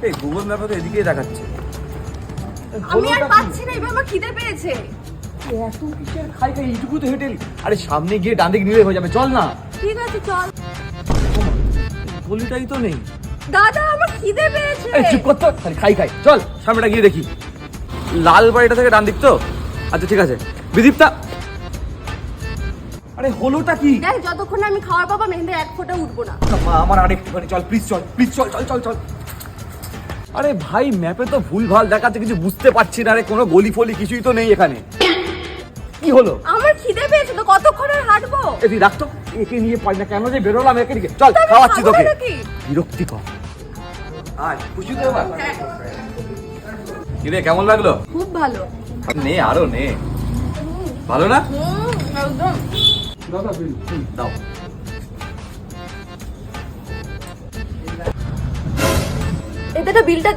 এই গুগল ম্যাপে তো এদিকেই দেখাচ্ছে। আমি আর পাচ্ছি না, এবার আমার খিদে পেয়েছে। এত কিসের খাই খাই এইটুকু তো হেঁটে এলি। আরে সামনে গিয়ে ডান দিকে নিলে হয়ে যাবে, চল না। ঠিক আছে চল। গলিটাই তো নেই। দাদা আমার খিদে পেয়েছে। এই চুপ কর তো, খালি খাই খাই। চল সামনেটা গিয়ে দেখি। লাল বাড়িটা থেকে ডান দিক তো? আচ্ছা ঠিক আছে। বিদীপ্তা, আরে হলোটা কি? দেখ যতক্ষণ না আমি খাওয়ার পাবো মেহেন্দি এক ফোঁটা উঠবো না। আমার আরেকটুখানি চল প্লিজ, চল প্লিজ, চল চল চল চল। আরে ভাই ম্যাপে তো ভুলভাল দেখাচ্ছে, কিছু বুঝতে পারছি না রে। কোনো গলি ফলি কিছুই তো নেই এখানে। কি হলো? আমার খিদে পেয়েছে তো, কতক্ষণ আর হাঁটবো? এদি রাখ তো, একে নিয়ে পারি না কেন যে বেরোলাম একে দিকে। চল খাওয়াচ্ছি তোকে। বিরক্তিকর। আয় খুশি তো এবার? কিরে কেমন লাগলো? খুব ভালো। নে আরো নে। ভালো না? একদম। দাদা বিল দাও। এটা তো বিলটা